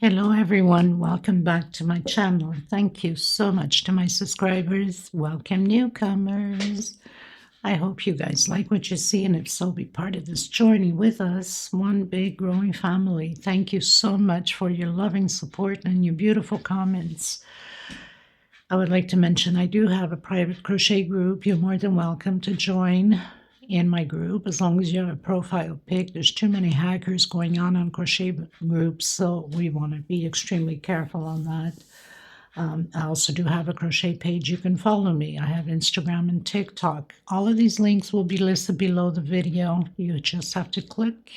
Hello everyone, welcome back to my channel. Thank you so much to my subscribers. Welcome newcomers. I hope you guys like what you see, and if so, be part of this journey with us. One big growing family. Thank you so much for your loving support and your beautiful comments. I would like to mention I do have a private crochet group. You're more than welcome to join in my group as long as you have a profile pic. There's too many hackers going on crochet groups, so we want to be extremely careful on that. I also do have a crochet page. You can follow me. I have Instagram and TikTok. All of these links will be listed below the video. You just have to click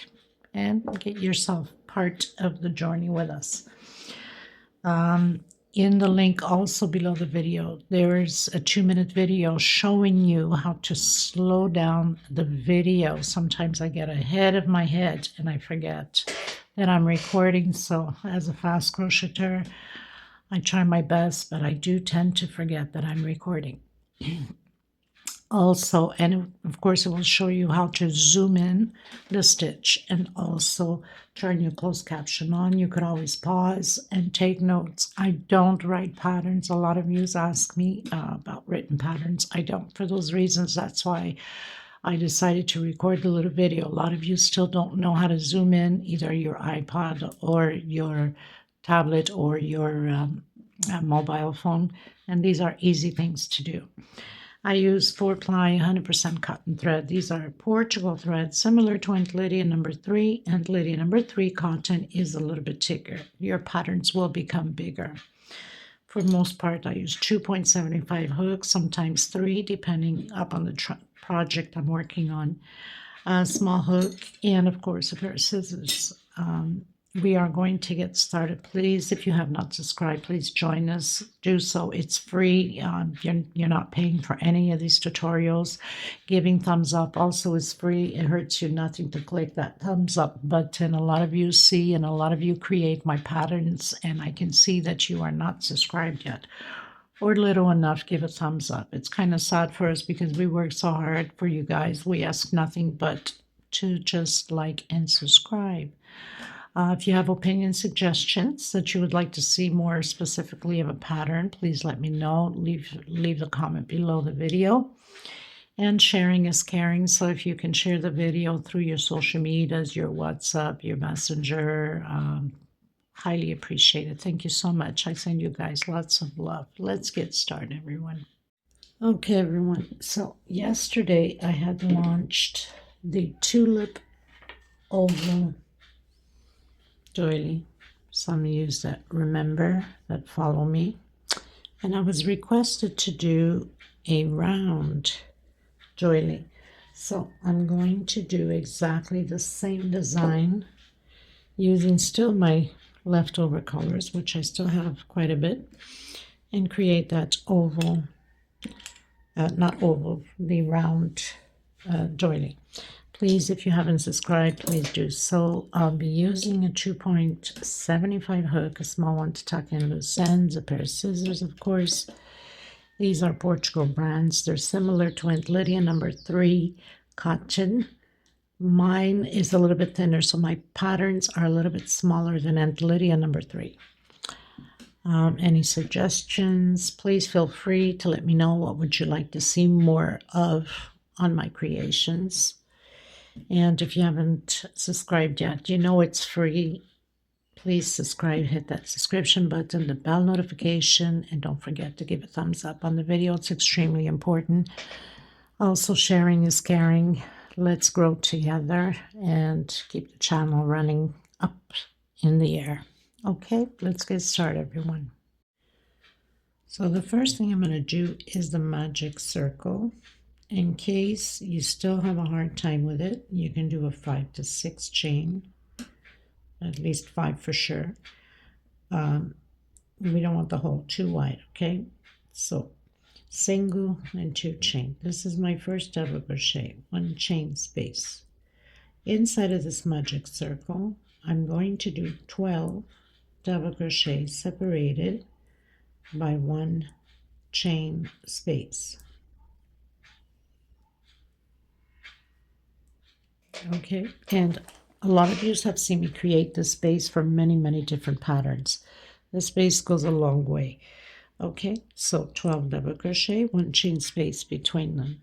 and get yourself part of the journey with us. In the link also below the video, there's a 2-minute video showing you how to slow down the video. Sometimes I get ahead of my head and I forget that I'm recording. So as a fast crocheter, I try my best, but I do tend to forget that I'm recording. Also, and of course it will show you how to zoom in the stitch and also turn your closed caption on. You could always pause and take notes. I don't write patterns. A lot of you ask me about written patterns. I don't. For those reasons, that's why I decided to record the little video. A lot of you still don't know how to zoom in either your iPod or your tablet or your mobile phone, and these are easy things to do. I use 4-ply 100% cotton thread. These are Portugal threads, similar to Aunt Lydia number 3. Aunt Lydia number 3 cotton is a little bit thicker. Your patterns will become bigger. For the most part, I use 2.75 hooks, sometimes 3, depending upon the project I'm working on. A small hook, and of course a pair of scissors. We are going to get started. Please, if you have not subscribed, please join us. Do so. It's free. You're not paying for any of these tutorials. Giving thumbs up also is free. It hurts you nothing to click that thumbs up button. A lot of you see and a lot of you create my patterns, and I can see that you are not subscribed yet or little enough. Give a thumbs up. It's kind of sad for us because we work so hard for you guys. We ask nothing but to just like and subscribe. If you have opinion suggestions that you would like to see more specifically of a pattern, please let me know. Leave a comment below the video. And sharing is caring, so if you can share the video through your social medias, your WhatsApp, your Messenger, highly appreciated. Thank you so much. I send you guys lots of love. Let's get started, everyone. Okay, everyone. So yesterday I had launched the Tulip Doily. Some of you that remember, that follow me, and I was requested to do a round doily. So I'm going to do exactly the same design using still my leftover colors, which I still have quite a bit, and create that oval, not oval, the round doily. Please, if you haven't subscribed, please do so. I'll be using a 2.75 hook, a small one to tuck in loose ends, a pair of scissors, of course. These are Portugal brands. They're similar to Aunt Lydia number 3 cotton. Mine is a little bit thinner, so my patterns are a little bit smaller than Aunt Lydia number 3. Any suggestions? Please feel free to let me know what would you like to see more of on my creations. And if you haven't subscribed yet, you know it's free. Please subscribe, hit that subscription button, the bell notification, and don't forget to give a thumbs up on the video. It's extremely important. Also, sharing is caring. Let's grow together and keep the channel running up in the air. Okay, let's get started, everyone. So the first thing I'm going to do is the magic circle. In case you still have a hard time with it, you can do a 5 to 6 chain, at least 5 for sure. We don't want the hole too wide, okay? So single and 2 chain. This is my first double crochet, 1 chain space. Inside of this magic circle, I'm going to do 12 double crochets separated by 1 chain space. Okay, and A lot of you have seen me create this base for many different patterns. This base goes a long way. Okay, so 12 double crochet, 1 chain space between them.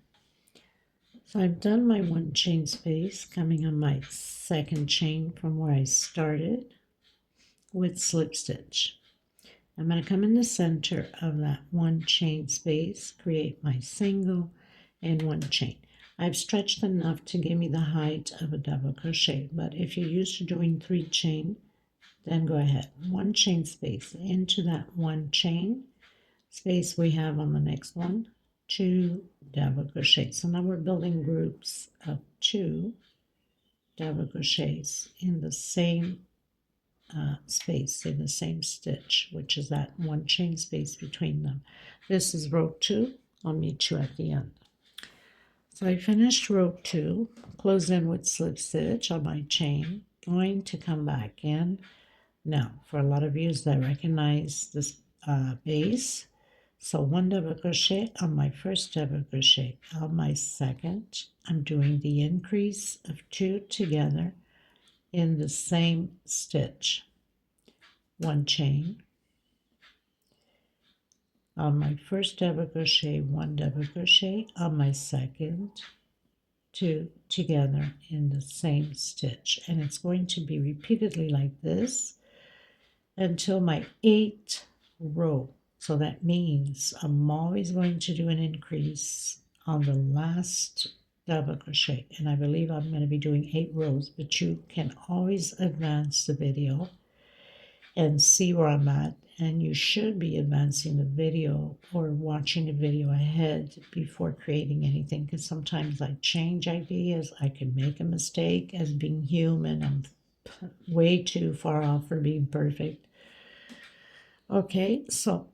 So I've done my 1 chain space coming on my second chain from where I started with slip stitch. I'm going to come in the center of that 1 chain space, create my single and 1 chain. I've stretched enough to give me the height of a double crochet, but if you're used to doing 3 chain, then go ahead. 1 chain space into that 1 chain space we have on the next one, 2 double crochets. So now we're building groups of 2 double crochets in the same space, in the same stitch, which is that 1 chain space between them. This is row 2. I'll meet you at the end. So I finished row 2, closed in with slip stitch on my chain, going to come back in. Now, for a lot of you that recognize this base, so 1 double crochet on my first double crochet, on my second, I'm doing the increase of 2 together in the same stitch. 1 chain. On my first double crochet, 1 double crochet. On my second, 2 together in the same stitch. And it's going to be repeatedly like this until my 8th row. So that means I'm always going to do an increase on the last double crochet. And I believe I'm going to be doing 8 rows, but you can always advance the video and see where I'm at. And you should be advancing the video or watching the video ahead before creating anything, because sometimes I change ideas. I can make a mistake. As being human, I'm way too far off for being perfect. Okay, so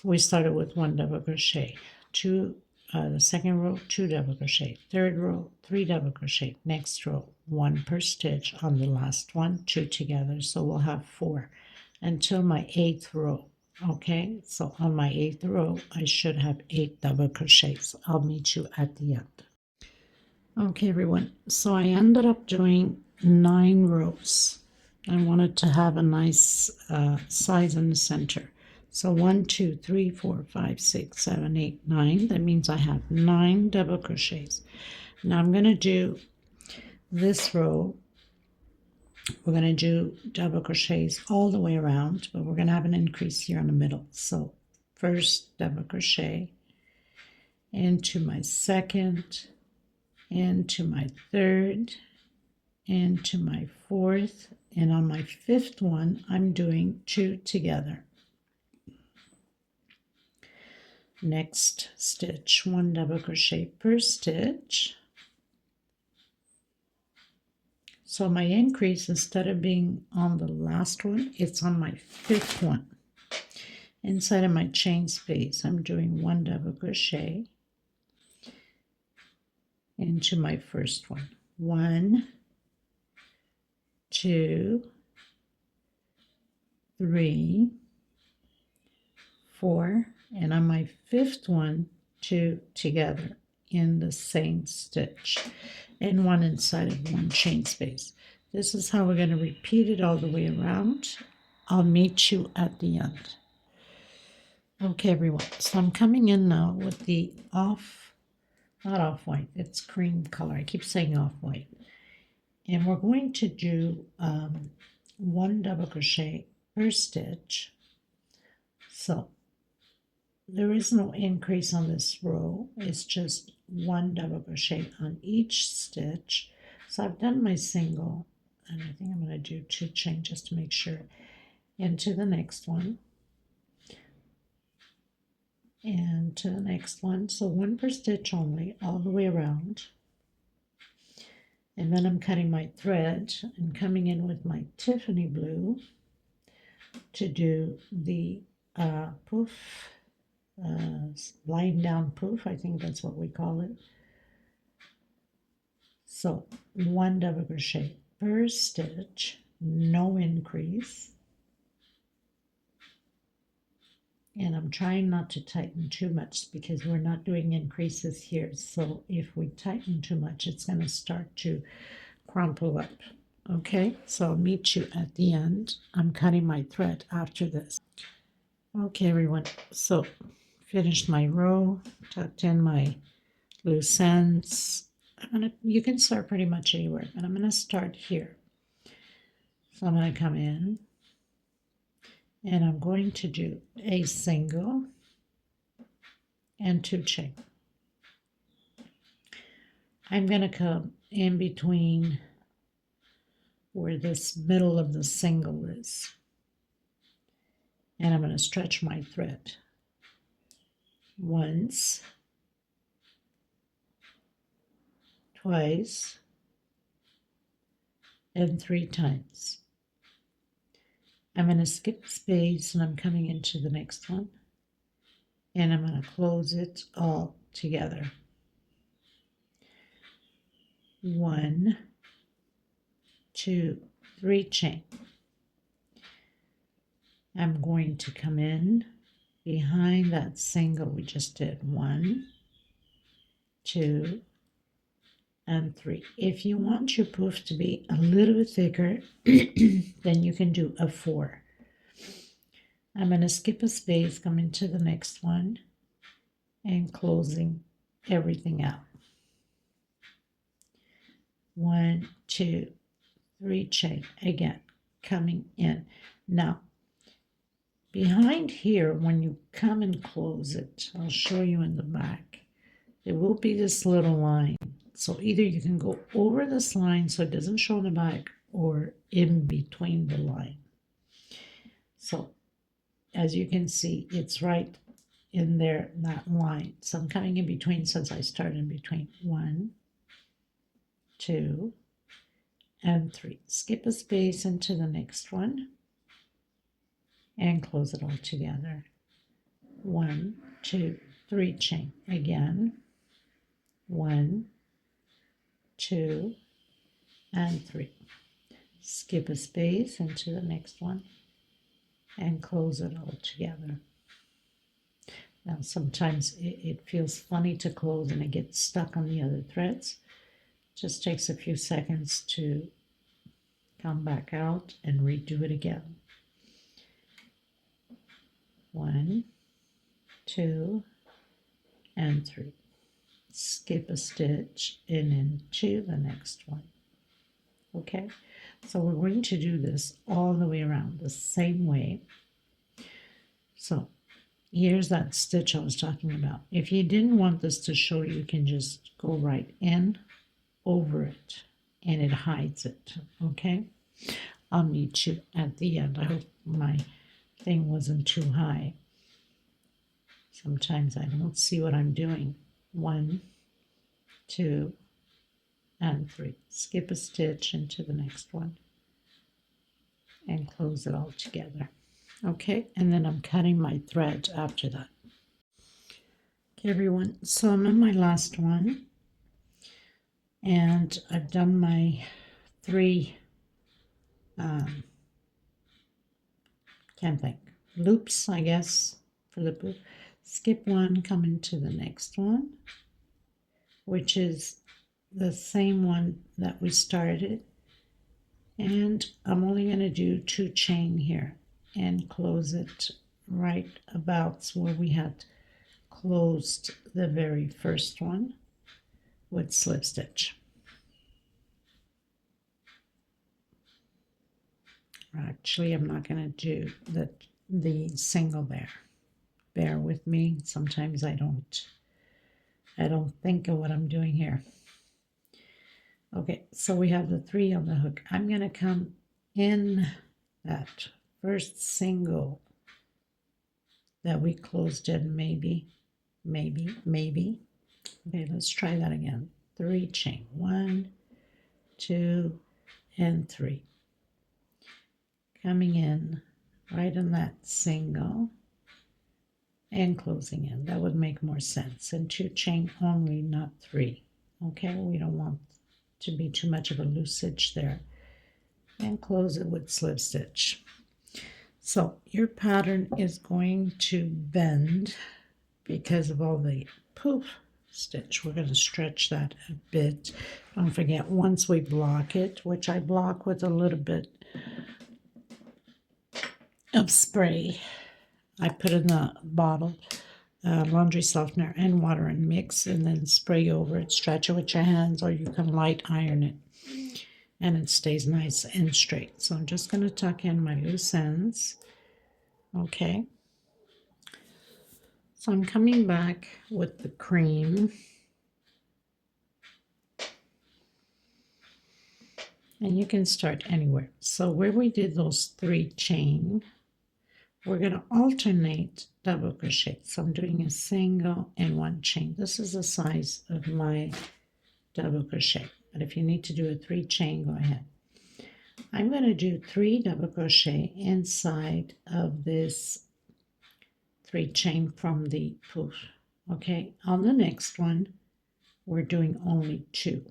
we started with 1 double crochet, the second row, 2 double crochet, third row, 3 double crochet, next row, 1 per stitch on the last one, 2 together. So we'll have 4 until my 8th row. Okay, so on my 8th row, I should have 8 double crochets. I'll meet you at the end. Okay, everyone, so I ended up doing 9 rows. I wanted to have a nice size in the center. So 1, 2, 3, 4, 5, 6, 7, 8, 9. That means I have 9 double crochets. Now I'm going to do this row. We're going to do double crochets all the way around, but we're going to have an increase here in the middle. So first double crochet into my second, into my third, into my fourth, and on my 5th one, I'm doing 2 together. Next stitch, 1 double crochet per stitch. So my increase, instead of being on the last one, it's on my 5th one. Inside of my chain space, I'm doing 1 double crochet into my first one. 1, 2, 3, 4, and on my 5th one, 2 together in the same stitch, and 1 inside of 1 chain space. This is how we're going to repeat it all the way around. I'll meet you at the end. Okay, everyone, so I'm coming in now with the not off-white, it's cream color. I keep saying off-white. And we're going to do 1 double crochet per stitch. So there is no increase on this row. It's just 1 double crochet on each stitch. So I've done my single, and I think I'm going to do 2 chain just to make sure, into the next one, and to the next one. So 1 per stitch only, all the way around. And then I'm cutting my thread and coming in with my Tiffany blue to do the poof, lying down poof, I think that's what we call it. So 1 double crochet per stitch, no increase. And I'm trying not to tighten too much because we're not doing increases here. So if we tighten too much, it's going to start to crumple up. Okay, so I'll meet you at the end. I'm cutting my thread after this. Okay, everyone, so finished my row, tucked in my loose ends. You can start pretty much anywhere, but I'm gonna start here. So I'm gonna come in and I'm going to do a single and 2 chain. I'm gonna come in between where this middle of the single is, and I'm going to stretch my thread once, twice, and 3 times. I'm going to skip a space and I'm coming into the next one, and I'm going to close it all together. 1, 2, 3 chain. I'm going to come in behind that single we just did. 1, 2, and 3. If you want your poof to be a little bit thicker, then you can do a 4. I'm going to skip a space, come into the next one, and closing everything out. 1, 2, 3 chain. Again, coming in. Now, behind here, when you come and close it, I'll show you in the back, there will be this little line. So either you can go over this line so it doesn't show in the back, or in between the line. So as you can see, it's right in there, that line. So I'm coming in between since I started in between. 1, 2, and 3. Skip a space into the next one and close it all together. 1, 2, 3 chain. Again, 1, 2, and 3. Skip a space into the next one and close it all together. Now sometimes it feels funny to close and it gets stuck on the other threads. Just takes a few seconds to come back out and redo it again. 1, 2, and 3. Skip a stitch and into the next one. Okay, so we're going to do this all the way around the same way. So here's that stitch I was talking about. If you didn't want this to show, you can just go right in over it and it hides it. Okay, I'll meet you at the end. I hope my thing wasn't too high. Sometimes I don't see what I'm doing. 1, 2, and 3. Skip a stitch into the next one and close it all together. Okay, and then I'm cutting my thread after that. Okay, everyone, so I'm on my last one, and I've done my 3 can't think, loops, I guess, for the poof. Skip one, come into the next one, which is the same one that we started, and I'm only going to do 2 chain here and close it right about where we had closed the very first one with slip stitch. Actually, I'm not going to do the single there. Bear with me. Sometimes I don't think of what I'm doing here. Okay, so we have the 3 on the hook. I'm going to come in that first single that we closed in, maybe. Okay, let's try that again. 3 chain. 1, 2, and 3. Coming in right on that single and closing in. That would make more sense. And 2 chain only, not 3. Okay, we don't want to be too much of a loose stitch there. And close it with slip stitch. So your pattern is going to bend because of all the poof stitch. We're going to stretch that a bit. Don't forget, once we block it, which I block with a little bit of spray, I put in the bottle laundry softener and water and mix, and then spray over it. Stretch it with your hands, or you can light iron it, and it stays nice and straight. So I'm just going to tuck in my loose ends. Okay. So I'm coming back with the cream. And you can start anywhere. So where we did those 3 chain, we're going to alternate double crochet. So I'm doing a single and 1 chain. This is the size of my double crochet. But if you need to do a 3 chain, go ahead. I'm going to do 3 double crochet inside of this 3 chain from the poof. Okay, on the next one, we're doing only 2.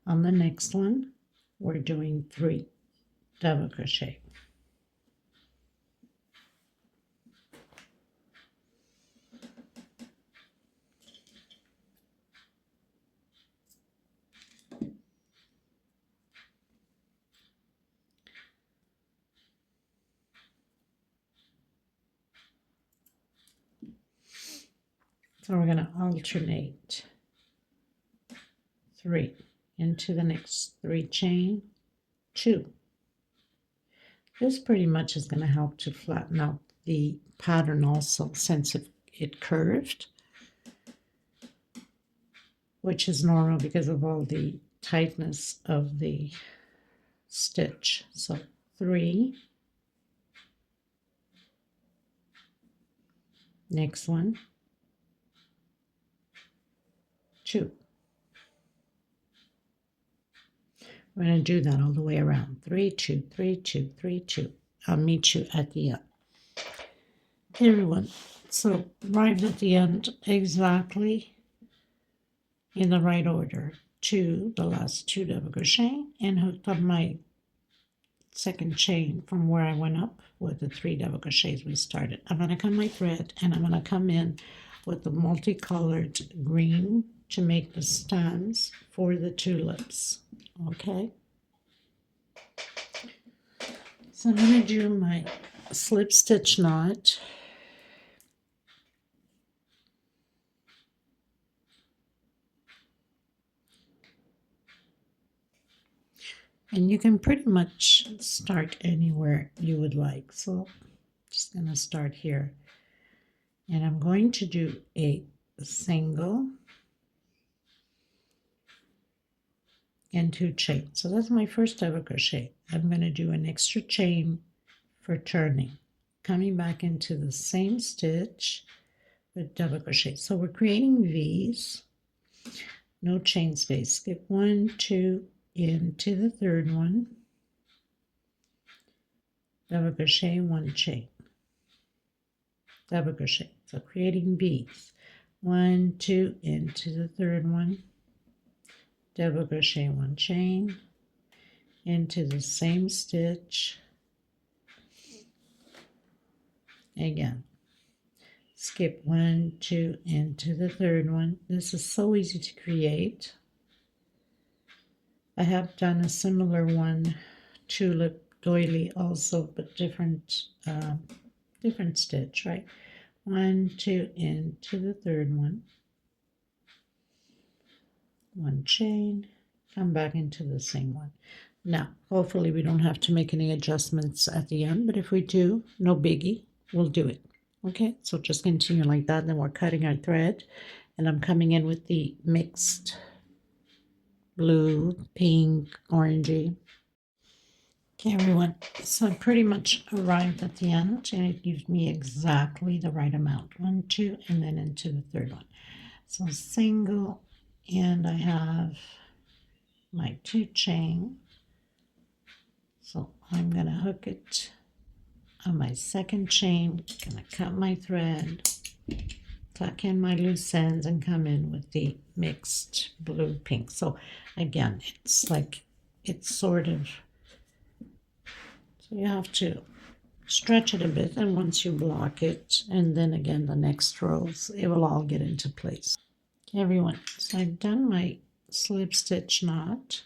On the next one, we're doing 3 double crochet. So we're going to alternate 3 into the next 3 chain, 2. This pretty much is going to help to flatten out the pattern also, since it curved, which is normal because of all the tightness of the stitch. So 3, next one, 2. We're going to do that all the way around. 3, 2, 3, 2, 3, 2. I'll meet you at the end. Okay, everyone. So arrived at the end exactly in the right order to the last 2 double crochet and hooked up my second chain from where I went up with the 3 double crochets we started. I'm going to cut my thread, and I'm going to come in with the multicolored green to make the stems for the tulips. Okay, so I'm going to do my slip stitch knot. And you can pretty much start anywhere you would like. So I'm just going to start here. And I'm going to do a single and 2 chains. So that's my first double crochet. I'm going to do an extra chain for turning, coming back into the same stitch with double crochet. So we're creating V's, no chain space. Skip 1, 2 into the 3rd one, double crochet, 1 chain, double crochet. So creating B's, 1, 2 into the 3rd one, double crochet, 1 chain, into the same stitch, again, skip 1, 2 into the 3rd one. This is so easy to create. I have done a similar one, Tulip Doily also, but different stitch, right? 1, 2 into the 3rd one, 1 chain, come back into the same one. Now, hopefully we don't have to make any adjustments at the end, but if we do, no biggie, we'll do it. Okay, so just continue like that. Then we're cutting our thread, and I'm coming in with the mixed blue, pink, orangey. Okay, everyone, so I pretty much arrived at the end, and it gives me exactly the right amount. 1, 2, and then into the 3rd one. So single, and I have my 2 chain. So I'm going to hook it on my 2nd chain, going to cut my thread, tuck in my loose ends, and come in with the mixed blue pink. So again, it's like, it's sort of, so you have to stretch it a bit, and once you block it, and then again the next rows, it will all get into place. Okay, everyone, so I've done my slip stitch knot.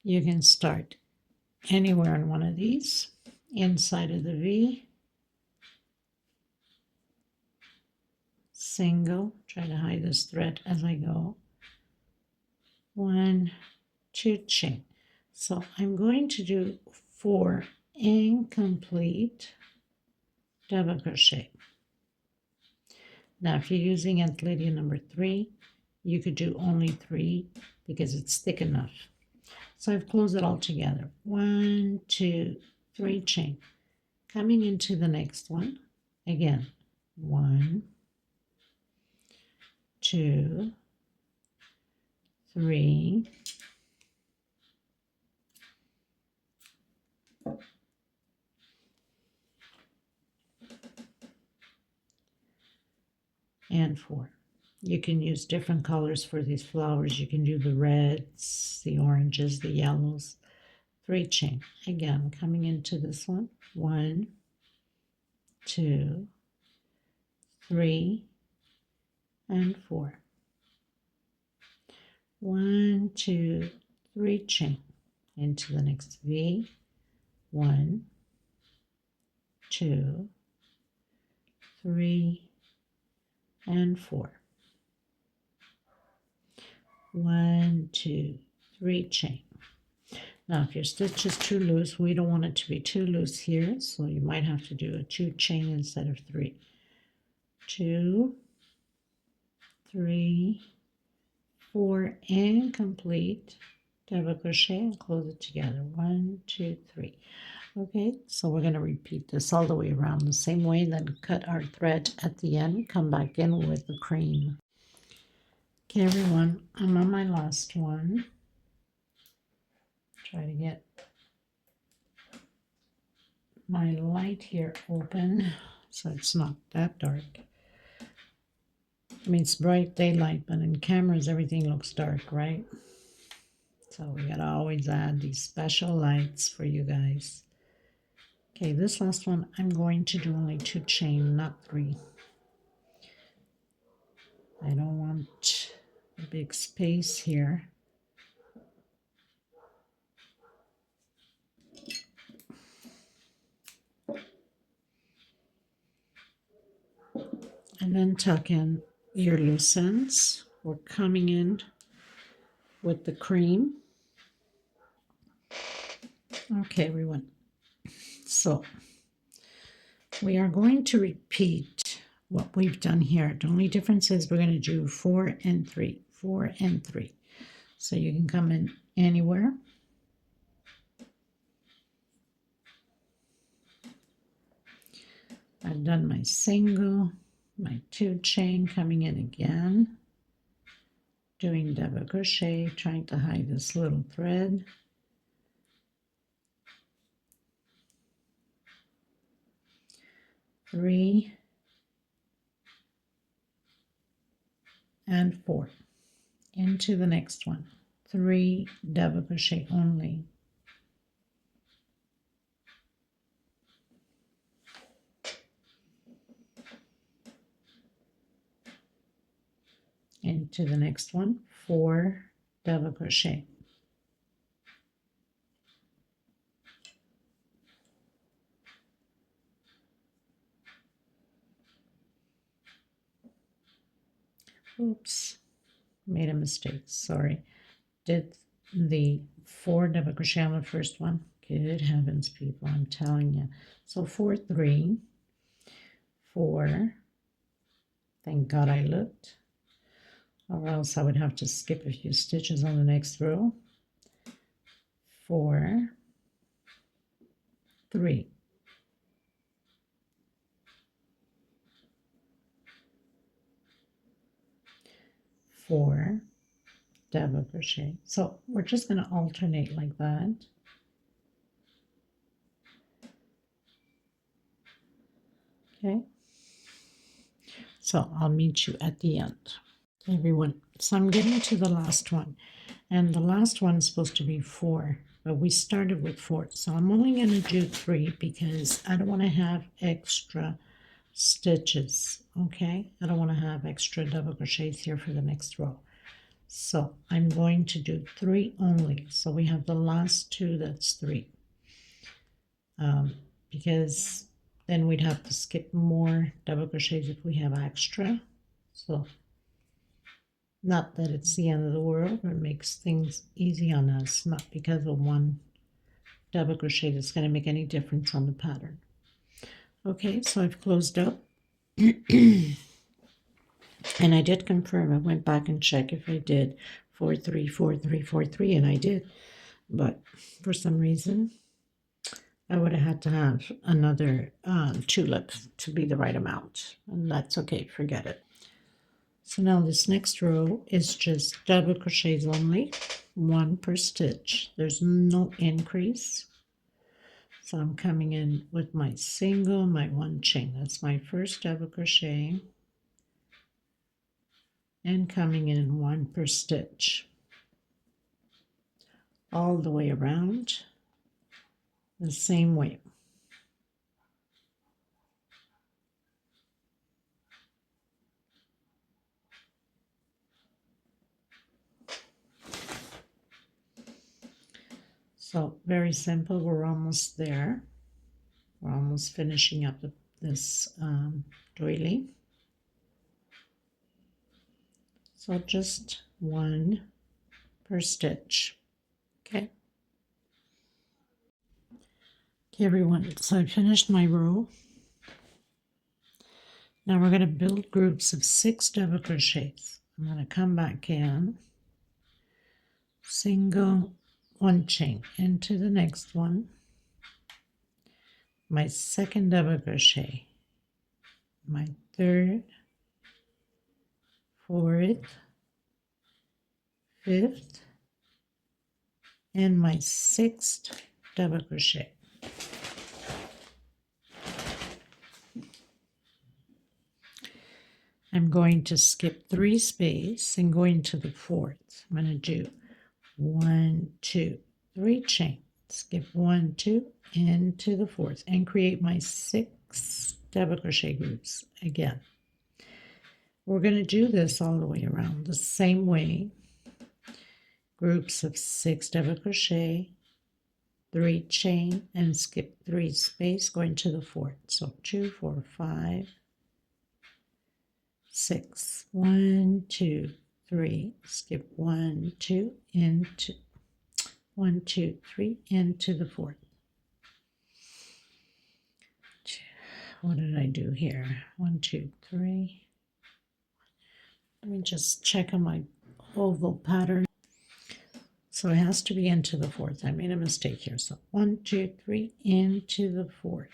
You can start anywhere on one of these, inside of the V, single, try to hide this thread as I go, 1, 2 chain. So I'm going to do 4 incomplete double crochet. Now if you're using Aunt Lydia number 3, you could do only 3 because it's thick enough. So I've closed it all together. 1, 2, 3 chain. Coming into the next one, again, 1, 2, 3, and 4. You can use different colors for these flowers. You can do the reds, the oranges, the yellows. 3 chain. Again, coming into this one, 1, 2, 3, and 4. 1, 2, 3 chain into the next V. 1, 2, 3, and 4. 1, 2, 3 chain. Now if your stitch is too loose, we don't want it to be too loose here, so you might have to do a 2 chain instead of 3. 2, 3, 4 incomplete double crochet and close it together. 1, 2, 3. Okay, so we're going to repeat this all the way around the same way, then cut our thread at the end, come back in with the cream. Okay everyone, I'm on my last one. Try to get my light here open so it's not that dark. I mean, it's bright daylight, but in cameras everything looks dark, right? So we gotta always add these special lights for you guys. Okay, this last one I'm going to do only 2 chain, not 3. I don't want a big space here. And then tuck in your loose ends. We're coming in with the cream. Okay, everyone. So we are going to repeat what we've done here. The only difference is we're going to do 4 and 3, 4 and 3. So you can come in anywhere. I've done my single, my 2 chain, coming in again, doing double crochet, trying to hide this little thread. Three and 4 into the next one. 3 double crochet only. Into the next one, 4 double crochet. Oops, made a mistake, sorry. Did the 4 double crochet on the first one. Good heavens, people, I'm telling you. So 4, 3, 4, thank God I looked, or else I would have to skip a few stitches on the next row. 4, 3. 4 double crochet. So we're just going to alternate like that. Okay. So I'll meet you at the end. Everyone, so I'm getting to the last one, and the last one is supposed to be 4 but we started with 4. So I'm only going to do 3 because I don't want to have extra stitches. Okay, I don't want to have extra double crochets here for the next row. So I'm going to do 3 only. So we have the last 2, that's 3. Because then we'd have to skip more double crochets if we have extra. So not that it's the end of the world, it makes things easy on us, not because of one double crochet that's going to make any difference on the pattern. Okay, so I've closed up. And I did confirm, I went back and checked if I did 4 3 4 3 4 3, and I did, but for some reason I would have had to have another tulip to be the right amount, and that's okay, forget it. So now this next row is just double crochets only, 1 per stitch. There's no increase. So I'm coming in with my single, my 1 chain. That's my first double crochet, and coming in 1 per stitch all the way around the same way. So very simple, we're almost there. We're almost finishing up this doily. So just 1 per stitch. Okay. Okay, everyone, so I finished my row. Now we're going to build groups of 6 double crochets. I'm going to come back in, single, 1 chain into the next one, my second double crochet, my third, fourth, fifth, and my 6th double crochet. I'm going to skip 3 spaces and go into the 4th. I'm going to do 1 2 3 chain, skip 1 2 into the 4th, and create my 6 double crochet groups again. We're going to do this all the way around the same way. Groups of 6 double crochet, 3 chain, and skip 3 space going to the 4th. So 2 4 5 6, 1 2 3, skip 1 2 into 1 2 3 into the 4th. What did I do here? 1 2 3. Let me just check on my oval pattern. So it has to be into the 4th. I made a mistake here. So 1 2 3 into the 4th.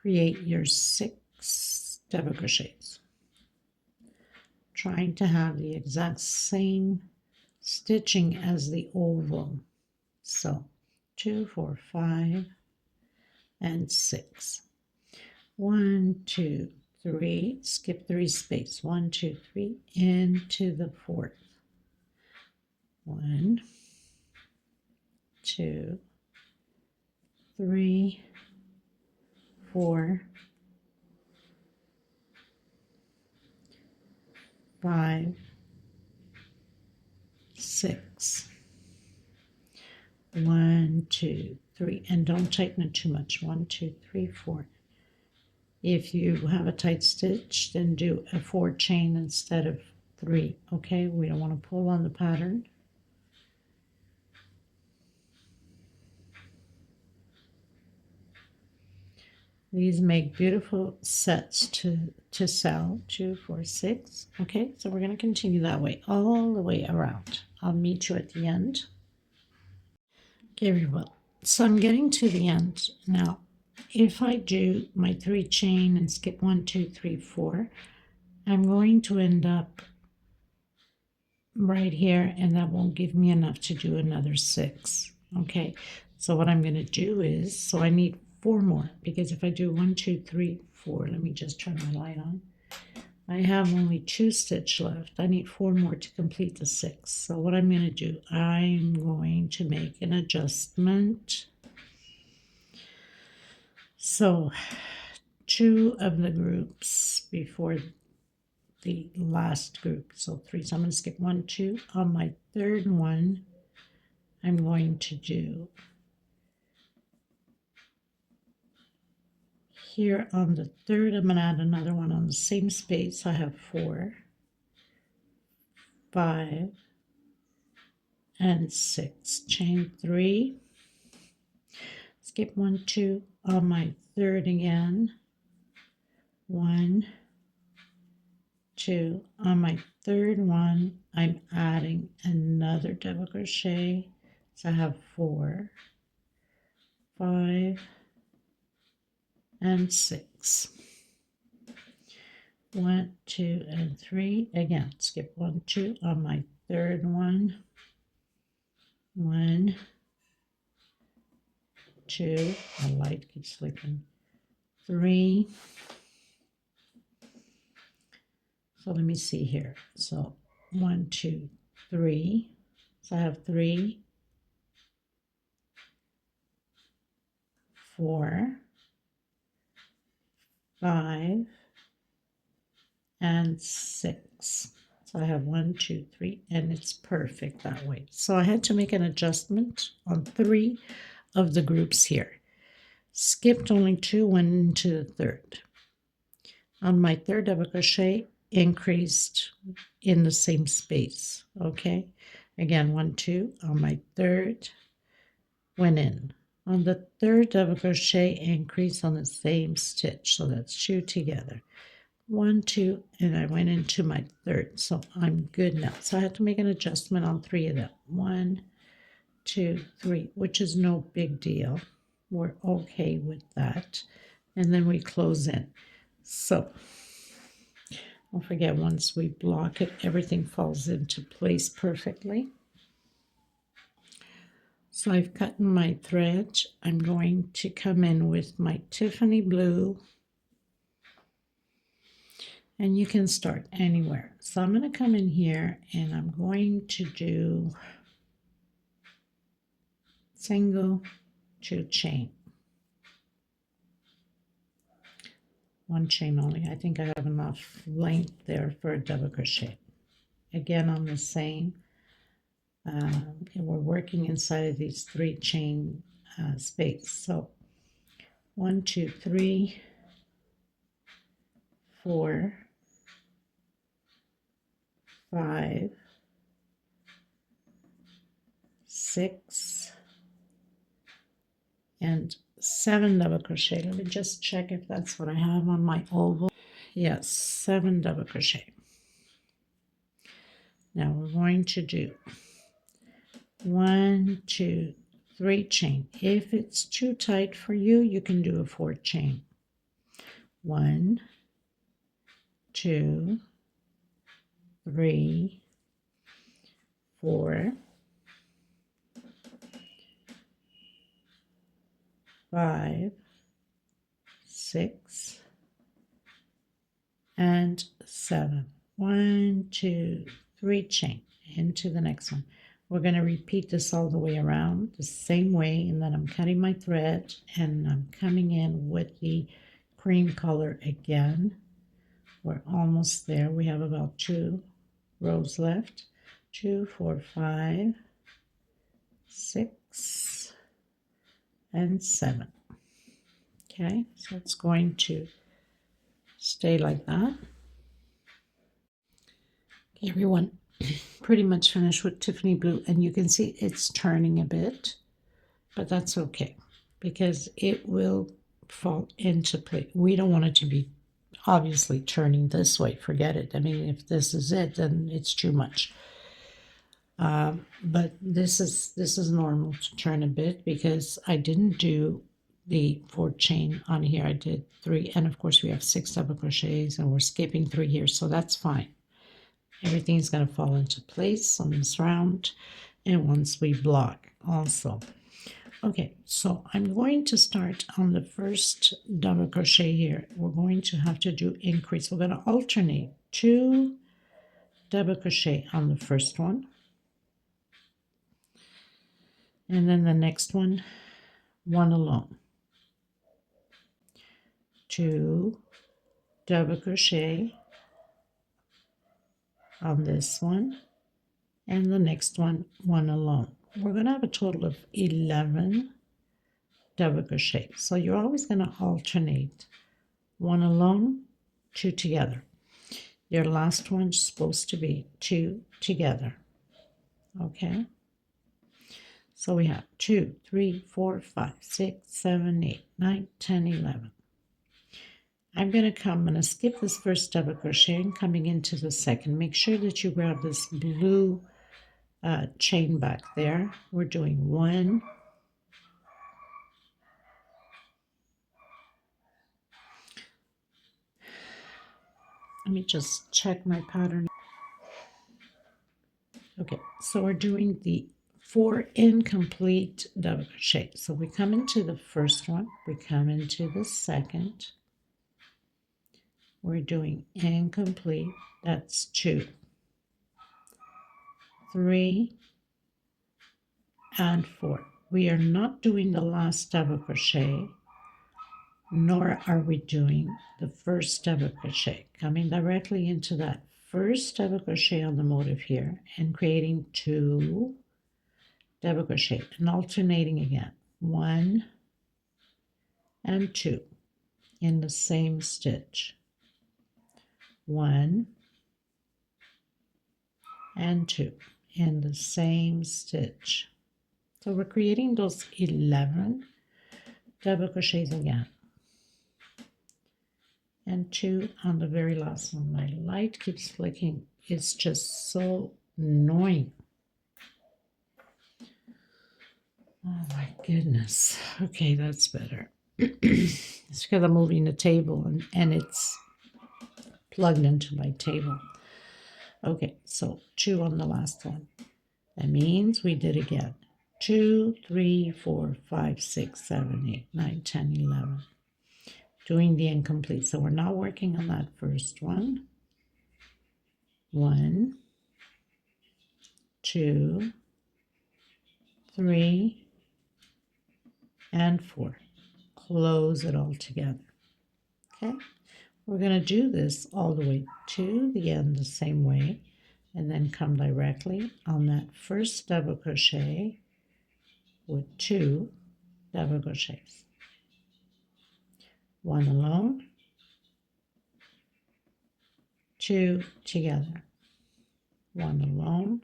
Create your 6 double crochets. Trying to have the exact same stitching as the oval. So 2 4 5 and 6. 1 2 3, skip 3 space. 1 2 3 into the 4th. 1 2 3 4 5 6. 1 2 3, and don't tighten it too much. 1 2 3 4. If you have a tight stitch, then do a 4 chain instead of 3. Okay, we don't want to pull on the pattern. These make beautiful sets to sell. 2 4 6. Okay, so we're going to continue that way all the way around. I'll meet you at the end. Okay, everyone. So I'm getting to the end now. If I do my 3 chain and skip 1 2 3 4, I'm going to end up right here, and that won't give me enough to do another 6. Okay, so what I'm going to do is, so I need 4 more, because if I do 1 2 3 4, let me just turn my light on. I have only 2 stitch left. I need 4 more to complete the 6. So what I'm going to do, I'm going to make an adjustment. So 2 of the groups before the last group, so 3. So I'm going to skip 1, 2. On my third one, I'm going to do here on the third, I'm going to add another one on the same space. I have 4, 5, and 6. Chain 3, skip 1, 2 on my third again. 1, 2 on my third one. I'm adding another double crochet, so I have 4, 5, and 6. 1, 2, and 3 again. Skip 1, 2 on my third one. 1, 2. My light keeps flickering. 3. So let me see here. So 1, 2, 3. So I have 3, 4, 5, and 6. So I have 1, 2, 3, and it's perfect that way. So I had to make an adjustment on 3 of the groups here. Skipped only 2, went into the third. On my third double crochet, increased in the same space. Okay, again 1, 2 on my third, went in. On the third double crochet, increase on the same stitch. So that's 2 together. 1, 2, and I went into my third, so I'm good now. So I had to make an adjustment on 3 of them. 1, 2, 3, which is no big deal. We're okay with that. And then we close in. So don't forget, once we block it, everything falls into place perfectly. So I've cut my thread. I'm going to come in with my Tiffany blue. And you can start anywhere. So I'm going to come in here and I'm going to do single 2 chain. 1 chain only. I think I have enough length there for a double crochet. Again, on the same. And we're working inside of these 3 chain space. So 1, 2, 3, 4, 5, 6, and 7 double crochet. Let me just check if that's what I have on my oval. Yes, 7 double crochet. Now we're going to do 1, 2, 3 chain. If it's too tight for you, you can do a 4 chain. 1, 2, 3, 4, 5, 6, and 7. 1, 2, 3 chain into the next one. We're going to repeat this all the way around the same way, and then I'm cutting my thread and I'm coming in with the cream color again. We're almost there. We have about 2 rows left. 2, 4, 5, 6, and 7. Okay, so it's going to stay like that. Okay, everyone, pretty much finished with Tiffany blue, and you can see it's turning a bit, but that's okay because it will fall into place. We don't want it to be obviously turning this way. Forget it. I mean, if this is it, then it's too much. But this is normal to turn a bit because I didn't do the 4 chain on here. I did 3, and of course we have 6 double crochets, and we're skipping 3 here, so that's fine. Everything's going to fall into place on this round, and once we block also. Okay, so I'm going to start on the first double crochet here. We're going to have to do increase. We're going to alternate 2 double crochet on the first one, and then the next one 1 alone, 2 double crochet on this one, and the next one 1 alone. We're going to have a total of 11 double crochet. So you're always going to alternate 1 alone, 2 together. Your last one's supposed to be 2 together. Okay, so we have 2, 3, 4, 5, 6, 7, 8, 9, 10, 11. I'm going to skip this first double crochet and coming into the second. Make sure that you grab this blue chain back there. We're doing 1, let me just check my pattern. Okay, so we're doing the 4 incomplete double crochet. So we come into the first one, we come into the second, we're doing incomplete, that's 2, 3, and 4. We are not doing the last double crochet, nor are we doing the first double crochet. Coming directly into that first double crochet on the motif here and creating 2 double crochet and alternating again, 1 and 2 in the same stitch, 1 and 2 in the same stitch. So we're creating those 11 double crochets again, and 2 on the very last one. My light keeps flicking. It's just so annoying. Oh my goodness. Okay, that's better. It's because I'm moving the table and it's plugged into my table. Okay, so 2 on the last one. That means we did again 2, 3, 4, 5, 6, 7, 8, 9, 10, 11. Doing the incomplete. So we're not working on that first one. 1, 2, 3, and 4. Close it all together. Okay, we're going to do this all the way to the end the same way, and then come directly on that first double crochet with 2 double crochets, 1 alone, 2 together, 1 alone.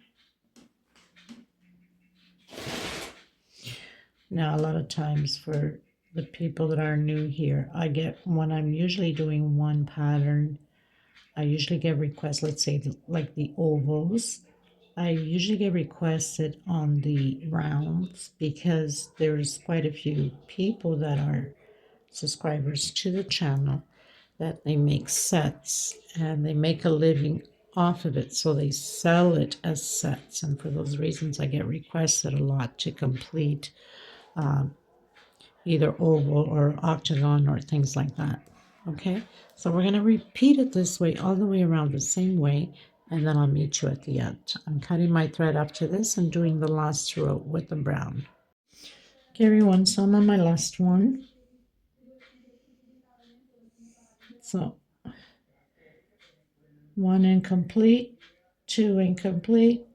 Now a lot of times for the people that are new here, I get, when I'm usually doing one pattern, I usually get requests, let's say like the ovals, I usually get requested on the rounds because there's quite a few people that are subscribers to the channel that they make sets and they make a living off of it, so they sell it as sets, and for those reasons I get requested a lot to complete either oval or octagon or things like that. Okay, so we're going to repeat it this way all the way around the same way, and then I'll meet you at the end. I'm cutting my thread after this and doing the last row with the brown. Okay everyone, so I'm on my last one. So 1 incomplete, 2 incomplete,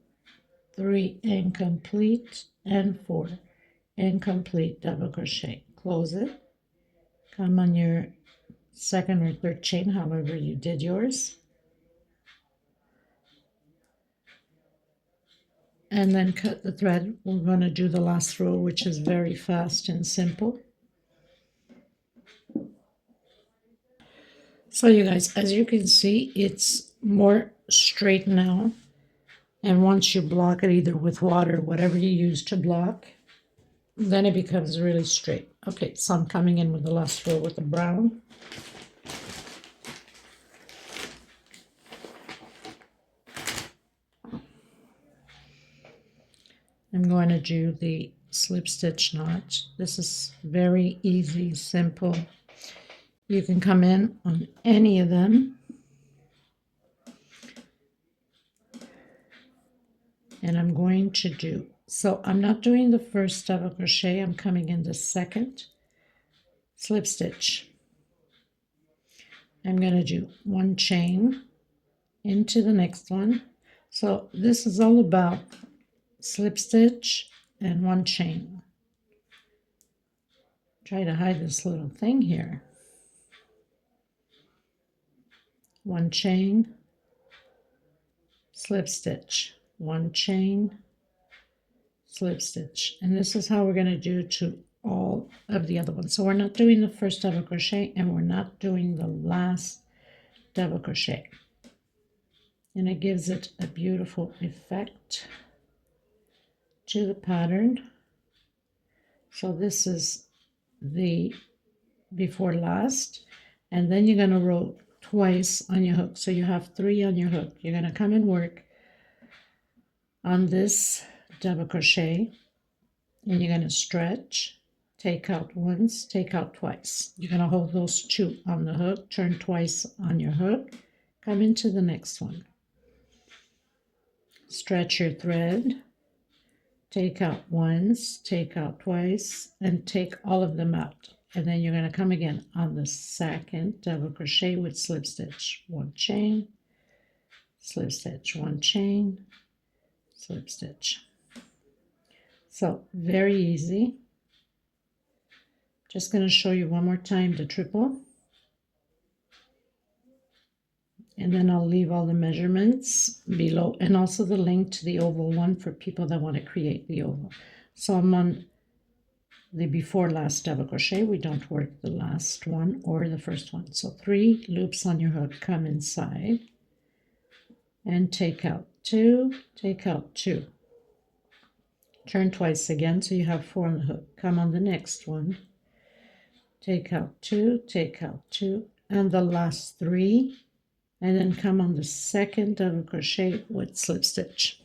3 incomplete, and 4 incomplete double crochet. Close it, come on your second or third chain, however you did yours, and then cut the thread. We're going to do the last row, which is very fast and simple. So you guys, as you can see, it's more straight now, and once you block it either with water, whatever you use to block, then it becomes really straight. Okay, so I'm coming in with the last row with the brown. I'm going to do the slip stitch knot. This is very easy, simple. You can come in on any of them. And I'm going to do, so I'm not doing the first double crochet, I'm coming in the second slip stitch. I'm going to do one chain into the next one. So this is all about slip stitch and one chain. Try to hide this little thing here. One chain, slip stitch, one chain, slip stitch. And this is how we're going to do to all of the other ones. So we're not doing the first double crochet and we're not doing the last double crochet. And it gives it a beautiful effect to the pattern. So this is the before last, and then you're going to roll twice on your hook. So you have 3 on your hook. You're going to come and work on this double crochet, and you're going to stretch, take out once, take out twice. You're going to hold those 2 on the hook, turn twice on your hook, come into the next one. Stretch your thread, take out once, take out twice, and take all of them out. And then you're going to come again on the second double crochet with slip stitch. One chain, slip stitch, one chain, slip stitch. So very easy. Just going to show you one more time the triple. And then I'll leave all the measurements below and also the link to the oval one for people that want to create the oval. So I'm on the before last double crochet. We don't work the last one or the first one. So 3 loops on your hook, come inside and take out 2, take out 2. Turn twice again so you have 4 on the hook. Come on the next one. Take out 2, take out 2, and the last 3. And then come on the second double crochet with slip stitch.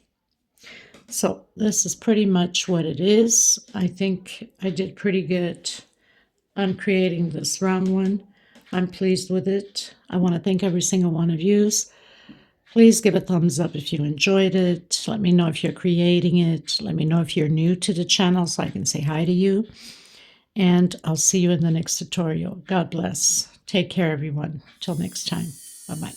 So this is pretty much what it is. I think I did pretty good on creating this round one. I'm pleased with it. I want to thank every single one of you. Please give a thumbs up if you enjoyed it. Let me know if you're creating it. Let me know if you're new to the channel so I can say hi to you. And I'll see you in the next tutorial. God bless. Take care, everyone. Till next time. Bye-bye.